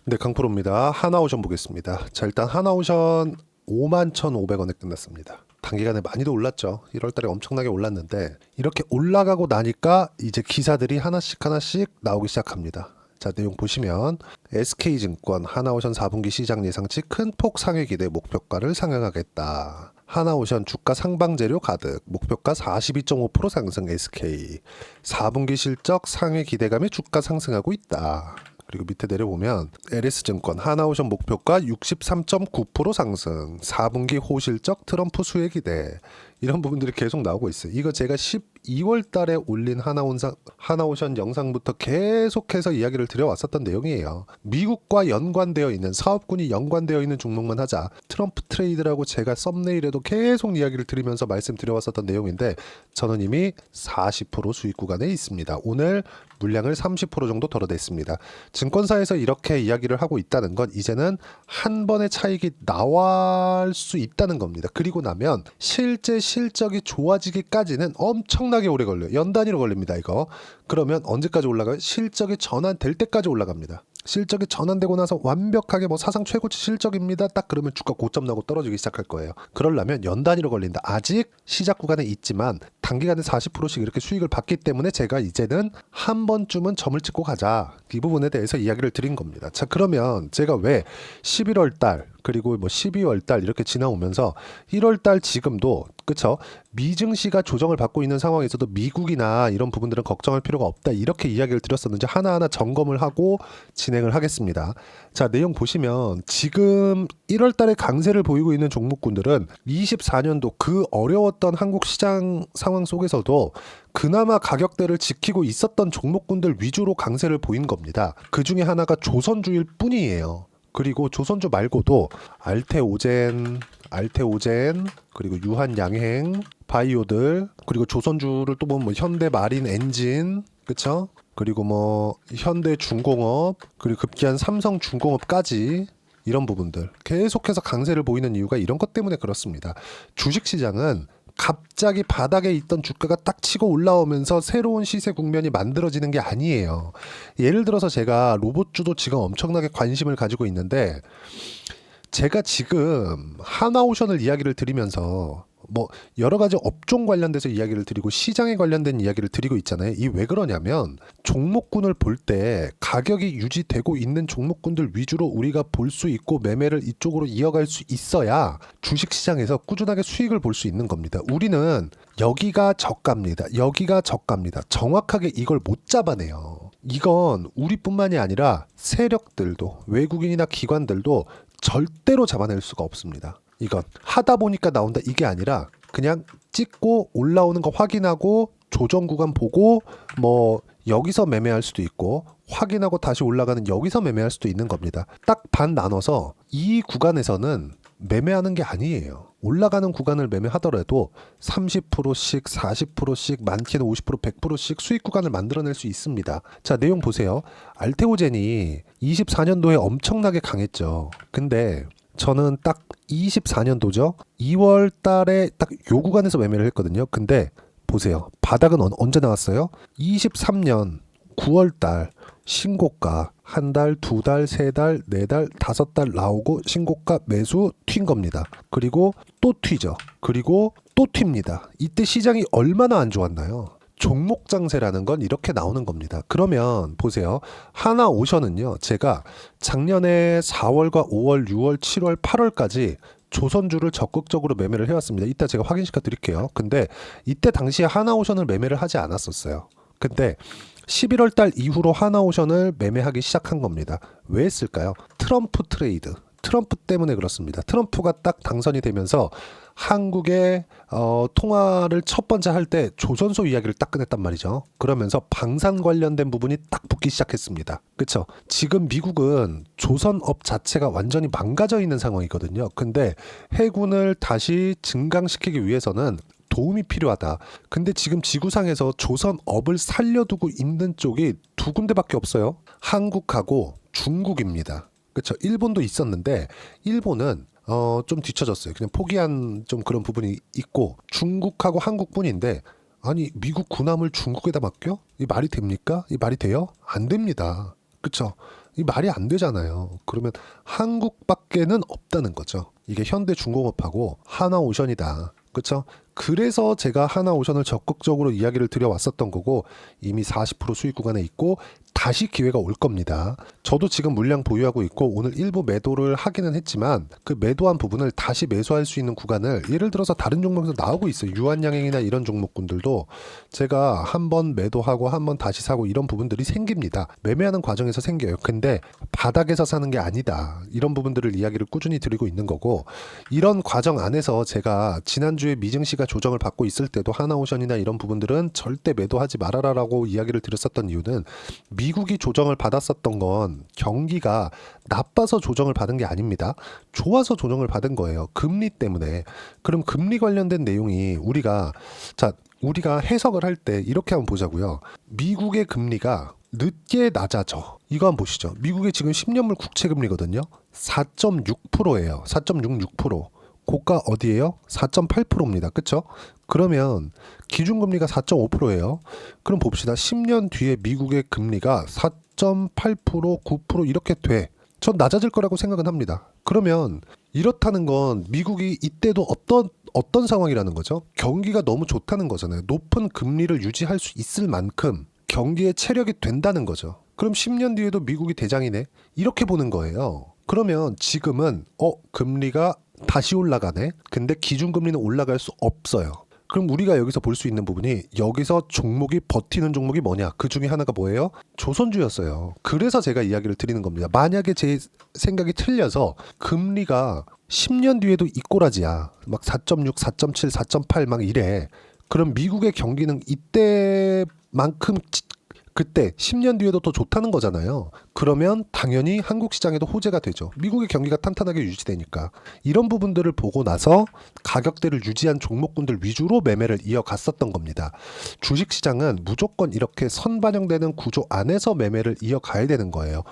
네, 강프로입니다. 하나오션 보겠습니다. 자, 일단 하나오션 51,500원에 끝났습니다. 단기간에 많이도 올랐죠. 1월달에 엄청나게 올랐는데 이렇게 올라가고 나니까 이제 기사들이 하나씩 나오기 시작합니다. 자, 내용 보시면 SK증권 하나오션 4분기 시장 예상치 큰 폭 상회 기대 목표가를 상향하겠다. 하나오션 주가 상방재료 가득 목표가 42.5% 상승 SK 4분기 실적 상회 기대감에 주가 상승하고 있다. 그리고 밑에 내려보면 LS증권 하나오션 목표가 63.9% 상승 4분기 호실적 트럼프 수혜 기대 이런 부분들이 계속 나오고 있어요. 이거 제가 12월 달에 올린 하나오션 영상부터 계속해서 이야기를 드려왔었던 내용이에요. 미국과 연관되어 있는 사업군이 연관되어 있는 종목만 하자. 트럼프 트레이드라고 제가 썸네일에도 계속 이야기를 드리면서 말씀드려왔었던 내용인데 저는 이미 40% 수익 구간에 있습니다. 오늘 물량을 30% 정도 덜어냈습니다. 증권사에서 이렇게 이야기를 하고 있다는 건 이제는 한 번의 차익이 나올 수 있다는 겁니다. 그리고 나면 실제 실적이 좋아지기까지는 엄청나게 오래 걸려요. 연 단위로 걸립니다. 이거. 그러면 언제까지 올라가요? 실적이 전환될 때까지 올라갑니다. 실적이 전환되고 나서 완벽하게 뭐 사상 최고치 실적입니다. 딱 그러면 주가 고점 나고 떨어지기 시작할 거예요. 그러려면 연 단위로 걸린다. 아직 시작 구간에 있지만 단기간에 40%씩 이렇게 수익을 받기 때문에 제가 이제는 한 번쯤은 점을 찍고 가자. 이 부분에 대해서 이야기를 드린 겁니다. 자, 그러면 제가 왜 11월 달 그리고 뭐 12월 달 이렇게 지나오면서 1월 달 지금도 그쵸? 미증시가 조정을 받고 있는 상황에서도 미국이나 이런 부분들은 걱정할 필요가 없다. 이렇게 이야기를 드렸었는지 하나하나 점검을 하고 진행을 하겠습니다. 자, 내용 보시면 지금 1월 달에 강세를 보이고 있는 종목군들은 24년도 그 어려웠던 한국 시장 상황 속에서도 그나마 가격대를 지키고 있었던 종목군들 위주로 강세를 보인 겁니다. 그 중에 하나가 조선주일 뿐이에요. 그리고 조선주 말고도 알테오젠 그리고 유한양행 바이오들 그리고 조선주를 또 보면 뭐 현대마린 엔진 그쵸? 그리고 뭐 현대중공업 그리고 급기한 삼성중공업까지 이런 부분들 계속해서 강세를 보이는 이유가 이런 것 때문에 그렇습니다. 주식시장은 갑자기 바닥에 있던 주가가 딱 치고 올라오면서 새로운 시세 국면이 만들어지는 게 아니에요. 예를 들어서 제가 로봇주도 지금 엄청나게 관심을 가지고 있는데 제가 지금 하나오션을 이야기를 드리면서 뭐 여러 가지 업종 관련돼서 이야기를 드리고 시장에 관련된 이야기를 드리고 있잖아요. 이 왜 그러냐면 종목군을 볼 때 가격이 유지되고 있는 종목군들 위주로 우리가 볼 수 있고 매매를 이쪽으로 이어갈 수 있어야 주식시장에서 꾸준하게 수익을 볼 수 있는 겁니다. 우리는 여기가 저가입니다. 여기가 저가입니다. 정확하게 이걸 못 잡아내요. 이건 우리뿐만이 아니라 세력들도 외국인이나 기관들도 절대로 잡아낼 수가 없습니다. 이건 하다 보니까 나온다 이게 아니라 그냥 찍고 올라오는 거 확인하고 조정 구간 보고 뭐 여기서 매매할 수도 있고 확인하고 다시 올라가는 여기서 매매할 수도 있는 겁니다. 딱 반 나눠서 이 구간에서는 매매하는 게 아니에요. 올라가는 구간을 매매하더라도 30%씩 40%씩 많게는 50% 100%씩 수익 구간을 만들어낼 수 있습니다. 자, 내용 보세요. 알테오젠이 24년도에 엄청나게 강했죠. 근데 저는 딱 24년도죠. 2월 달에 딱 요 구간에서 매매를 했거든요. 근데 보세요. 바닥은 언제 나왔어요? 23년 9월 달 신고가 한 달, 두 달, 세 달, 네 달, 다섯 달 나오고 신고가 매수 튄 겁니다. 그리고 또 튀죠. 그리고 또 튑니다. 이때 시장이 얼마나 안 좋았나요? 종목 장세라는 건 이렇게 나오는 겁니다. 그러면 보세요. 하나오션은요. 제가 작년에 4월과 5월, 6월, 7월, 8월까지 조선주를 적극적으로 매매를 해왔습니다. 이따 제가 확인시켜 드릴게요. 근데 이때 당시에 하나오션을 매매를 하지 않았었어요. 근데 11월 달 이후로 하나오션을 매매하기 시작한 겁니다. 왜 했을까요? 트럼프 트레이드. 트럼프 때문에 그렇습니다. 트럼프가 딱 당선이 되면서 한국의 통화를 첫 번째 할 때 조선소 이야기를 딱 꺼냈단 말이죠. 그러면서 방산 관련된 부분이 딱 붙기 시작했습니다. 그렇죠? 지금 미국은 조선업 자체가 완전히 망가져 있는 상황이거든요. 근데 해군을 다시 증강시키기 위해서는 도움이 필요하다. 근데 지금 지구상에서 조선업을 살려두고 있는 쪽이 두 군데밖에 없어요. 한국하고 중국입니다. 그렇죠. 일본도 있었는데 일본은 좀 뒤처졌어요. 그냥 포기한 좀 그런 부분이 있고 중국하고 한국뿐인데 아니 미국 군함을 중국에다 맡겨? 이 말이 됩니까? 이 말이 돼요? 안 됩니다. 그렇죠. 이 말이 안 되잖아요. 그러면 한국밖에는 없다는 거죠. 이게 현대중공업하고 하나오션이다. 그렇죠? 그래서 제가 하나오션을 적극적으로 이야기를 드려왔었던 거고, 이미 40% 수익 구간에 있고 다시 기회가 올 겁니다. 저도 지금 물량 보유하고 있고 오늘 일부 매도를 하기는 했지만 그 매도한 부분을 다시 매수할 수 있는 구간을, 예를 들어서 다른 종목에서 나오고 있어요. 유한양행이나 이런 종목군들도 제가 한번 매도하고 한번 다시 사고 이런 부분들이 생깁니다. 매매하는 과정에서 생겨요. 근데 바닥에서 사는 게 아니다. 이런 부분들을 이야기를 꾸준히 드리고 있는 거고, 이런 과정 안에서 제가 지난주에 미증시가 조정을 받고 있을 때도 하나오션이나 이런 부분들은 절대 매도하지 말아라라고 이야기를 드렸었던 이유는, 미국이 조정을 받았었던 건 경기가 나빠서 조정을 받은 게 아닙니다. 좋아서 조정을 받은 거예요. 금리 때문에. 그럼 금리 관련된 내용이 우리가 해석을 할 때 이렇게 한번 보자고요. 미국의 금리가 늦게 낮아져. 이거 한번 보시죠. 미국의 지금 10년물 국채 금리거든요. 4.6%예요. 4.66%. 고가 어디예요? 4.8%입니다. 그쵸? 그러면 기준금리가 4.5%예요. 그럼 봅시다. 10년 뒤에 미국의 금리가 4.8%, 9% 이렇게 돼. 전 낮아질 거라고 생각은 합니다. 그러면 이렇다는 건 미국이 이때도 어떤 상황이라는 거죠? 경기가 너무 좋다는 거잖아요. 높은 금리를 유지할 수 있을 만큼 경기에 체력이 된다는 거죠. 그럼 10년 뒤에도 미국이 대장이네? 이렇게 보는 거예요. 그러면 지금은 금리가 다시 올라가네. 근데 기준금리는 올라갈 수 없어요. 그럼 우리가 여기서 볼 수 있는 부분이, 여기서 종목이 버티는 종목이 뭐냐? 그 중에 하나가 뭐예요? 조선주였어요. 그래서 제가 이야기를 드리는 겁니다. 만약에 제 생각이 틀려서 금리가 10년 뒤에도 이 꼬라지야. 막 4.6, 4.7, 4.8 막 이래. 그럼 미국의 경기는 이때만큼 그때 10년 뒤에도 더 좋다는 거잖아요. 그러면 당연히 한국 시장에도 호재가 되죠. 미국의 경기가 탄탄하게 유지되니까. 이런 부분들을 보고 나서 가격대를 유지한 종목군들 위주로 매매를 이어갔었던 겁니다. 주식시장은 무조건 이렇게 선반영되는 구조 안에서 매매를 이어가야 되는 거예요.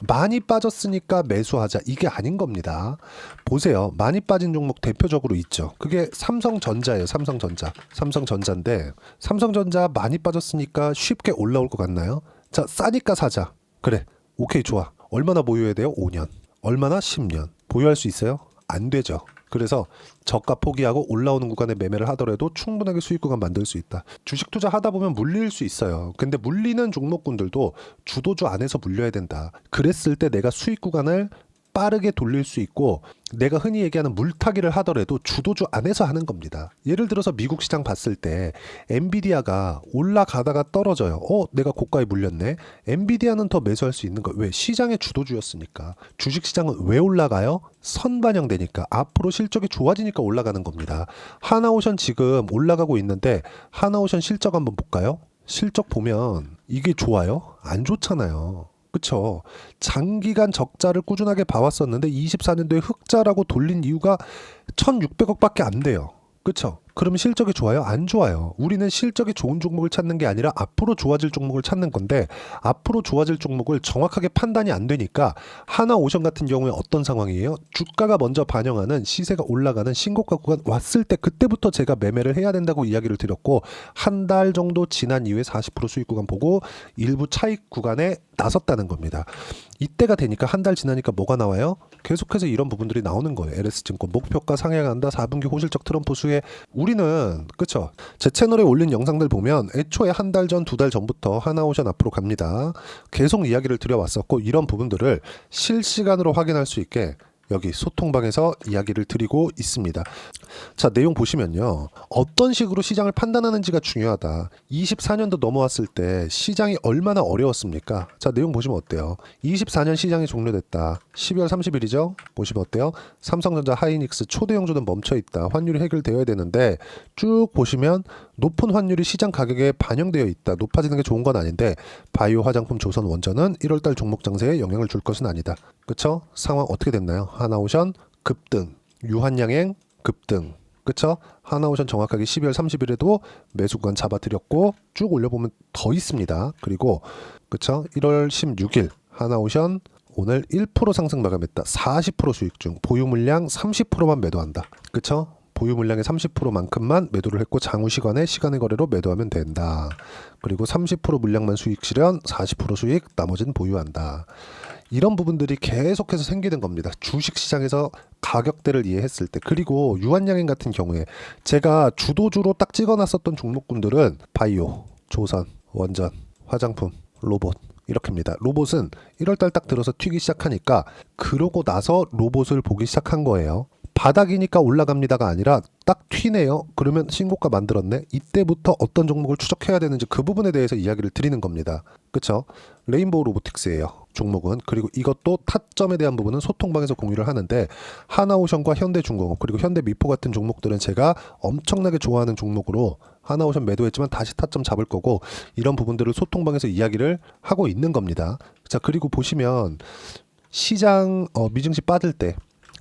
많이 빠졌으니까 매수하자, 이게 아닌 겁니다. 보세요. 많이 빠진 종목 대표적으로 있죠. 그게 삼성전자예요. 삼성전자인데, 삼성전자 많이 빠졌으니까 쉽게 올라올 것 같나요? 자, 싸니까 사자. 그래, 오케이, 좋아. 얼마나 보유해야 돼요? 5년. 얼마나? 10년. 보유할 수 있어요? 안 되죠. 그래서 저가 포기하고 올라오는 구간에 매매를 하더라도 충분하게 수익 구간 만들 수 있다. 주식 투자 하다 보면 물릴 수 있어요. 근데 물리는 종목군들도 주도주 안에서 물려야 된다. 그랬을 때 내가 수익 구간을 빠르게 돌릴 수 있고, 내가 흔히 얘기하는 물타기를 하더라도 주도주 안에서 하는 겁니다. 예를 들어서 미국 시장 봤을 때 엔비디아가 올라가다가 떨어져요. 내가 고가에 물렸네. 엔비디아는 더 매수할 수 있는 거. 왜? 시장의 주도주였으니까. 주식시장은 왜 올라가요? 선반영되니까. 앞으로 실적이 좋아지니까 올라가는 겁니다. 하나오션 지금 올라가고 있는데, 하나오션 실적 한번 볼까요? 실적 보면 이게 좋아요? 안 좋잖아요. 그쵸? 장기간 적자를 꾸준하게 봐왔었는데 24년도에 흑자라고 돌린 이유가 1,600억밖에 안 돼요. 그쵸? 그러면 실적이 좋아요? 안 좋아요. 우리는 실적이 좋은 종목을 찾는 게 아니라 앞으로 좋아질 종목을 찾는 건데, 앞으로 좋아질 종목을 정확하게 판단이 안 되니까 하나오션 같은 경우에 어떤 상황이에요? 주가가 먼저 반영하는, 시세가 올라가는 신고가 구간 왔을 때 그때부터 제가 매매를 해야 된다고 이야기를 드렸고, 한 달 정도 지난 이후에 40% 수익 구간 보고 일부 차익 구간에 나섰다는 겁니다. 이때가 되니까, 한 달 지나니까 뭐가 나와요? 계속해서 이런 부분들이 나오는 거예요. LS증권 목표가 상향한다. 4분기 호실적 트럼프 수혜. 우리는, 그쵸? 제 채널에 올린 영상들 보면 애초에 한 달 전, 두 달 전부터 하나오션 앞으로 갑니다. 계속 이야기를 드려왔었고, 이런 부분들을 실시간으로 확인할 수 있게 여기 소통방에서 이야기를 드리고 있습니다. 자, 내용 보시면요. 어떤 식으로 시장을 판단하는지가 중요하다. 24년도 넘어왔을 때 시장이 얼마나 어려웠습니까? 자, 내용 보시면 어때요? 24년 시장이 종료됐다. 12월 30일이죠? 보시면 어때요? 삼성전자, 하이닉스, 초대형주는 멈춰있다. 환율이 해결되어야 되는데, 쭉 보시면 높은 환율이 시장 가격에 반영되어 있다. 높아지는 게 좋은 건 아닌데, 바이오, 화장품, 조선, 원전은 1월달 종목 장세에 영향을 줄 것은 아니다. 그쵸? 상황 어떻게 됐나요? 하나오션 급등, 유한양행 급등. 그쵸? 하나오션 정확하게 12월 30일에도 매수권 잡아드렸고, 쭉 올려보면 더 있습니다. 그리고 그쵸? 1월 16일 하나오션 오늘 1% 상승 마감했다. 40% 수익 중. 보유 물량 30%만 매도한다. 그쵸? 보유 물량의 30%만큼만 매도를 했고, 장후 시간에 시간의 거래로 매도하면 된다. 그리고 30% 물량만 수익 실현, 40% 수익, 나머지는 보유한다. 이런 부분들이 계속해서 생기는 겁니다. 주식시장에서 가격대를 이해했을 때. 그리고 유한양행 같은 경우에 제가 주도주로 딱 찍어놨었던 종목군들은 바이오, 조선, 원전, 화장품, 로봇 이렇게입니다. 로봇은 1월달 딱 들어서 튀기 시작하니까 그러고 나서 로봇을 보기 시작한 거예요. 바닥이니까 올라갑니다가 아니라 딱 튀네요. 그러면 신고가 만들었네. 이때부터 어떤 종목을 추적해야 되는지 그 부분에 대해서 이야기를 드리는 겁니다. 그쵸? 레인보우 로보틱스예요. 종목은. 그리고 이것도 타점에 대한 부분은 소통방에서 공유를 하는데 하나오션과 현대중공업 그리고 현대미포 같은 종목들은 제가 엄청나게 좋아하는 종목으로 하나오션 매도했지만 다시 타점 잡을 거고 이런 부분들을 소통방에서 이야기를 하고 있는 겁니다. 자, 그리고 보시면 시장 미증시 빠질 때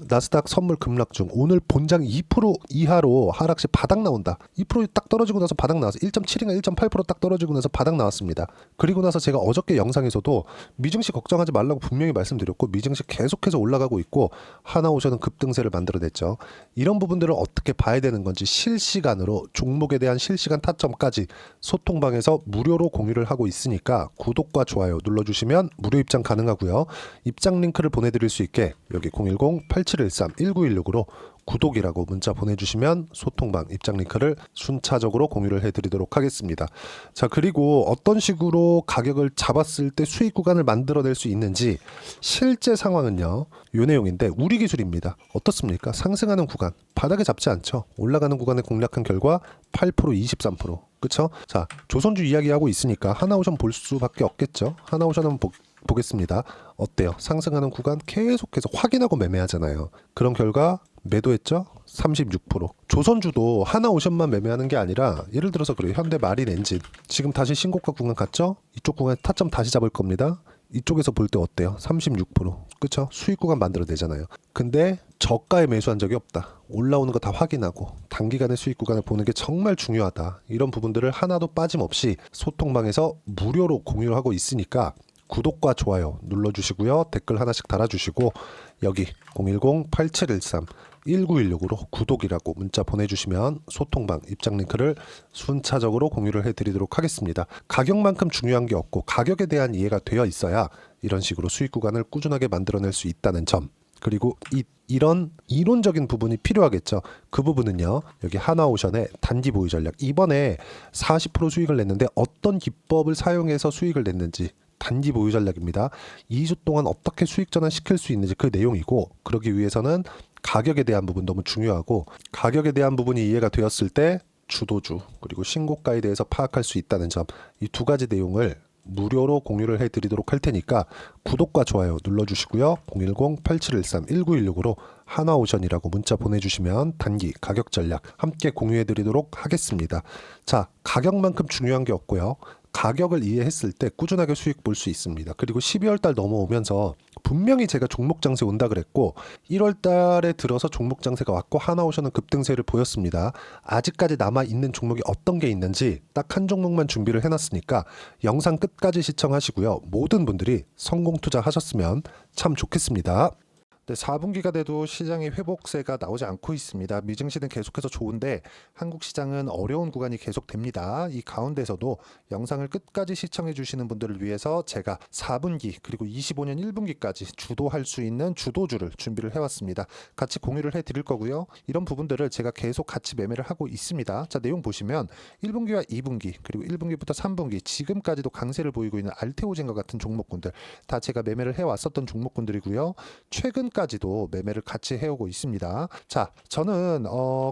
나스닥 선물 급락 중 오늘 본장 2% 이하로 하락시 바닥 나온다. 2%딱 떨어지고 나서 바닥 나와서 1.7인가 1.8%딱 떨어지고 나서 바닥 나왔습니다. 그리고 나서 제가 어저께 영상에서도 미증시 걱정하지 말라고 분명히 말씀드렸고 미증시 계속해서 올라가고 있고 하나오션은 급등세를 만들어냈죠. 이런 부분들을 어떻게 봐야 되는 건지 실시간으로 종목에 대한 실시간 타점까지 소통방에서 무료로 공유를 하고 있으니까 구독과 좋아요 눌러주시면 무료 입장 가능하고요. 입장 링크를 보내드릴 수 있게 여기 010-8713-1916으로 구독이라고 문자 보내주시면 소통방 입장 링크를 순차적으로 공유를 해드리도록 하겠습니다. 자, 그리고 어떤 식으로 가격을 잡았을 때 수익 구간을 만들어낼 수 있는지 실제 상황은요. 요 내용인데 우리 기술입니다. 어떻습니까? 상승하는 구간 바닥에 잡지 않죠. 올라가는 구간에 공략한 결과 8% 23% 그쵸? 자, 조선주 이야기하고 있으니까 하나오션 볼 수밖에 없겠죠. 하나오션 한번 보겠습니다. 어때요? 상승하는 구간 계속해서 확인하고 매매하잖아요. 그런 결과 매도했죠? 36%. 조선주도 하나오션만 매매하는 게 아니라 예를 들어서 그래요. 현대 마린 엔진 지금 다시 신고가 구간 갔죠? 이쪽 구간 타점 다시 잡을 겁니다. 이쪽에서 볼 때 어때요? 36%. 그쵸? 수익 구간 만들어내잖아요. 근데 저가에 매수한 적이 없다. 올라오는 거 다 확인하고 단기간의 수익 구간을 보는 게 정말 중요하다. 이런 부분들을 하나도 빠짐없이 소통방에서 무료로 공유를 하고 있으니까 구독과 좋아요 눌러주시고요. 댓글 하나씩 달아주시고 여기 010-8713-1916으로 구독이라고 문자 보내주시면 소통방 입장 링크를 순차적으로 공유를 해드리도록 하겠습니다. 가격만큼 중요한 게 없고 가격에 대한 이해가 되어 있어야 이런 식으로 수익 구간을 꾸준하게 만들어낼 수 있다는 점 그리고 이런 이론적인 부분이 필요하겠죠. 그 부분은요. 여기 하나오션의 단기 보유 전략 이번에 40% 수익을 냈는데 어떤 기법을 사용해서 수익을 냈는지 단기 보유 전략입니다. 2주 동안 어떻게 수익 전환 시킬 수 있는지 그 내용이고 그러기 위해서는 가격에 대한 부분 너무 중요하고 가격에 대한 부분이 이해가 되었을 때 주도주 그리고 신고가에 대해서 파악할 수 있다는 점 이 두 가지 내용을 무료로 공유를 해드리도록 할 테니까 구독과 좋아요 눌러주시고요. 010-8713-1916으로 하나오션이라고 문자 보내주시면 단기 가격 전략 함께 공유해드리도록 하겠습니다. 자, 가격만큼 중요한 게 없고요. 가격을 이해했을 때 꾸준하게 수익 볼 수 있습니다. 그리고 12월 달 넘어오면서 분명히 제가 종목 장세 온다 그랬고 1월 달에 들어서 종목 장세가 왔고 하나오션은 급등세를 보였습니다. 아직까지 남아있는 종목이 어떤 게 있는지 딱 한 종목만 준비를 해놨으니까 영상 끝까지 시청하시고요. 모든 분들이 성공 투자하셨으면 참 좋겠습니다. 네, 4분기가 돼도 시장의 회복세가 나오지 않고 있습니다. 미증시는 계속해서 좋은데 한국 시장은 어려운 구간이 계속됩니다. 이 가운데서도 영상을 끝까지 시청해 주시는 분들을 위해서 제가 4분기 그리고 25년 1분기까지 주도할 수 있는 주도주를 준비를 해왔습니다. 같이 공유를 해드릴 거고요. 이런 부분들을 제가 계속 같이 매매를 하고 있습니다. 자, 내용 보시면 1분기와 2분기 그리고 1분기부터 3분기 지금까지도 강세를 보이고 있는 알테오젠과 같은 종목군들 다 제가 매매를 해왔었던 종목군들이고요. 최근까지도 매매를 같이 해오고 있습니다. 자, 저는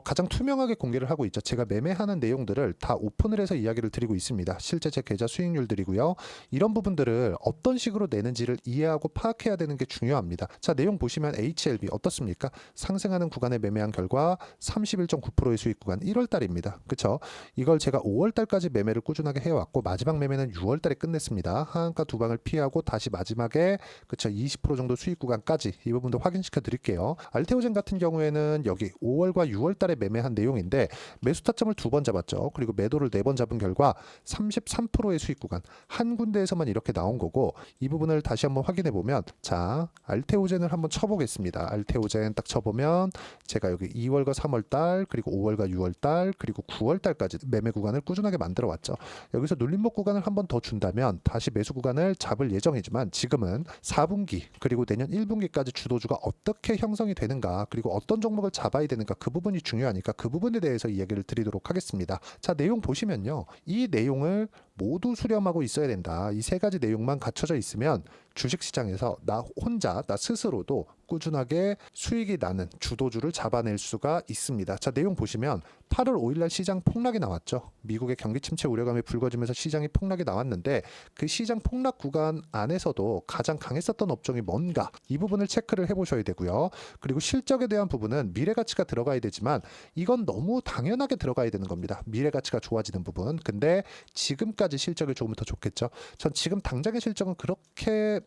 가장 투명하게 공개를 하고 있죠. 제가 매매하는 내용들을 다 오픈을 해서 이야기를 드리고 있습니다. 실제 제 계좌 수익률들이고요. 이런 부분들을 어떤 식으로 내는지를 이해하고 파악해야 되는 게 중요합니다. 자, 내용 보시면 HLB 어떻습니까? 상승하는 구간에 매매한 결과 31.9%의 수익 구간 1월 달입니다. 그쵸? 이걸 제가 5월 달까지 매매를 꾸준하게 해왔고 마지막 매매는 6월 달에 끝냈습니다. 하한가 두 방을 피하고 다시 마지막에 그쵸? 20% 정도 수익 구간까지 이 부분 부분도 확인시켜 드릴게요. 알테오젠 같은 경우에는 여기 5월과 6월 달에 매매한 내용인데 매수 타점을 2번 잡았죠. 그리고 매도를 4번 잡은 결과 33%의 수익 구간 한 군데에서만 이렇게 나온 거고, 이 부분을 다시 한번 확인해 보면, 자, 알테오젠을 한번 쳐보겠습니다. 알테오젠 딱 쳐보면 제가 여기 2월과 3월 달, 그리고 5월과 6월 달, 그리고 9월 달까지 매매 구간을 꾸준하게 만들어 왔죠. 여기서 눌림목 구간을 한 번 더 준다면 다시 매수 구간을 잡을 예정이지만, 지금은 4분기 그리고 내년 1분기까지 주도주가 어떻게 형성이 되는가, 그리고 어떤 종목을 잡아야 되는가, 그 부분이 중요하니까 그 부분에 대해서 이야기를 드리도록 하겠습니다. 자, 내용 보시면요, 이 내용을 모두 수렴하고 있어야 된다. 이 세 가지 내용만 갖춰져 있으면 주식시장에서 나 혼자, 나 스스로도 꾸준하게 수익이 나는 주도주를 잡아낼 수가 있습니다. 자, 내용 보시면 8월 5일날 시장 폭락이 나왔죠. 미국의 경기 침체 우려감이 불거지면서 시장이 폭락이 나왔는데, 그 시장 폭락 구간 안에서도 가장 강했었던 업종이 뭔가, 이 부분을 체크를 해보셔야 되고요. 그리고 실적에 대한 부분은 미래가치가 들어가야 되지만 이건 너무 당연하게 들어가야 되는 겁니다. 미래가치가 좋아지는 부분. 근데 지금까지 실적이 조금 더 좋겠죠. 전 지금 당장의 실적은 그렇게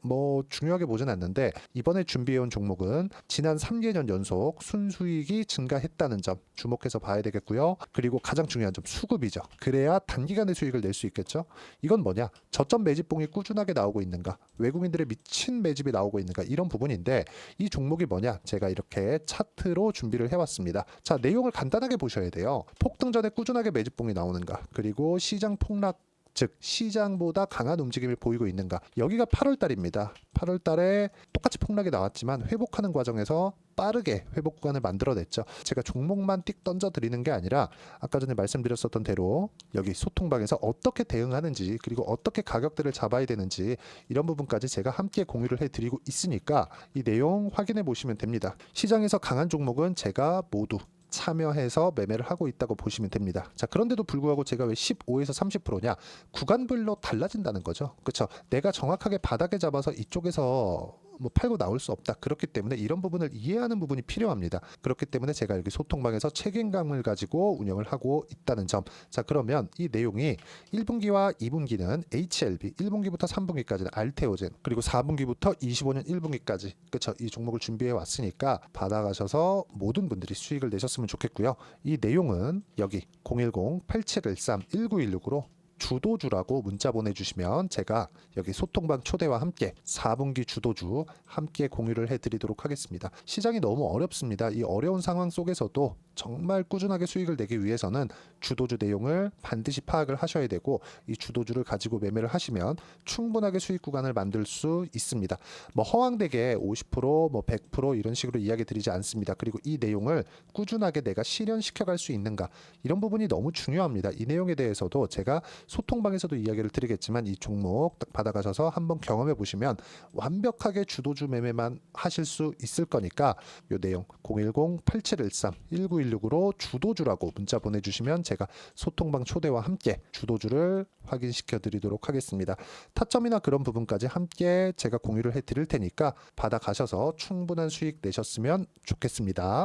중요하게 보진 않는데, 이번에 준비해온 종목은 지난 3개년 연속 순수익이 증가했다는 점 주목해서 봐야 되겠고요. 그리고 가장 중요한 점, 수급이죠. 그래야 단기간에 수익을 낼 수 있겠죠. 이건 뭐냐, 저점 매집봉이 꾸준하게 나오고 있는가, 외국인들의 미친 매집이 나오고 있는가, 이런 부분인데, 이 종목이 뭐냐, 제가 이렇게 차트로 준비를 해왔습니다. 자, 내용을 간단하게 보셔야 돼요. 폭등 전에 꾸준하게 매집봉이 나오는가, 그리고 시장 폭락, 즉 시장보다 강한 움직임을 보이고 있는가. 여기가 8월 달입니다. 8월 달에 똑같이 폭락이 나왔지만 회복하는 과정에서 빠르게 회복 구간을 만들어냈죠. 제가 종목만 띡 던져 드리는 게 아니라 아까 전에 말씀드렸었던 대로 여기 소통방에서 어떻게 대응하는지, 그리고 어떻게 가격대를 잡아야 되는지, 이런 부분까지 제가 함께 공유를 해드리고 있으니까 이 내용 확인해 보시면 됩니다. 시장에서 강한 종목은 제가 모두 참여해서 매매를 하고 있다고 보시면 됩니다. 자, 그런데도 불구하고 제가 왜 15에서 30%냐? 구간별로 달라진다는 거죠. 그렇죠? 내가 정확하게 바닥에 잡아서 이쪽에서 팔고 나올 수 없다. 그렇기 때문에 이런 부분을 이해하는 부분이 필요합니다. 그렇기 때문에 제가 여기 소통방에서 책임감을 가지고 운영을 하고 있다는 점. 자, 그러면 이 내용이 1분기와 2분기는 HLB, 1분기부터 3분기까지는 알테오젠, 그리고 4분기부터 25년 1분기까지, 그렇죠? 이 종목을 준비해 왔으니까 받아가셔서 모든 분들이 수익을 내셨으면 좋겠고요. 이 내용은 여기 010-8713-1916으로 주도주라고 문자 보내주시면 제가 여기 소통방 초대와 함께 4분기 주도주 함께 공유를 해드리도록 하겠습니다. 시장이 너무 어렵습니다. 이 어려운 상황 속에서도 정말 꾸준하게 수익을 내기 위해서는 주도주 내용을 반드시 파악을 하셔야 되고, 이 주도주를 가지고 매매를 하시면 충분하게 수익 구간을 만들 수 있습니다. 허황되게 50%, 100% 이런 식으로 이야기 드리지 않습니다. 그리고 이 내용을 꾸준하게 내가 실현시켜 갈 수 있는가, 이런 부분이 너무 중요합니다. 이 내용에 대해서도 제가 소통방에서도 이야기를 드리겠지만, 이 종목 딱 받아가셔서 한번 경험해 보시면 완벽하게 주도주 매매만 하실 수 있을 거니까, 이 내용 010-8713-1916으로 주도주라고 문자 보내주시면 제가 소통방 초대와 함께 주도주를 확인시켜 드리도록 하겠습니다. 타점이나 그런 부분까지 함께 제가 공유를 해 드릴 테니까 받아가셔서 충분한 수익 내셨으면 좋겠습니다.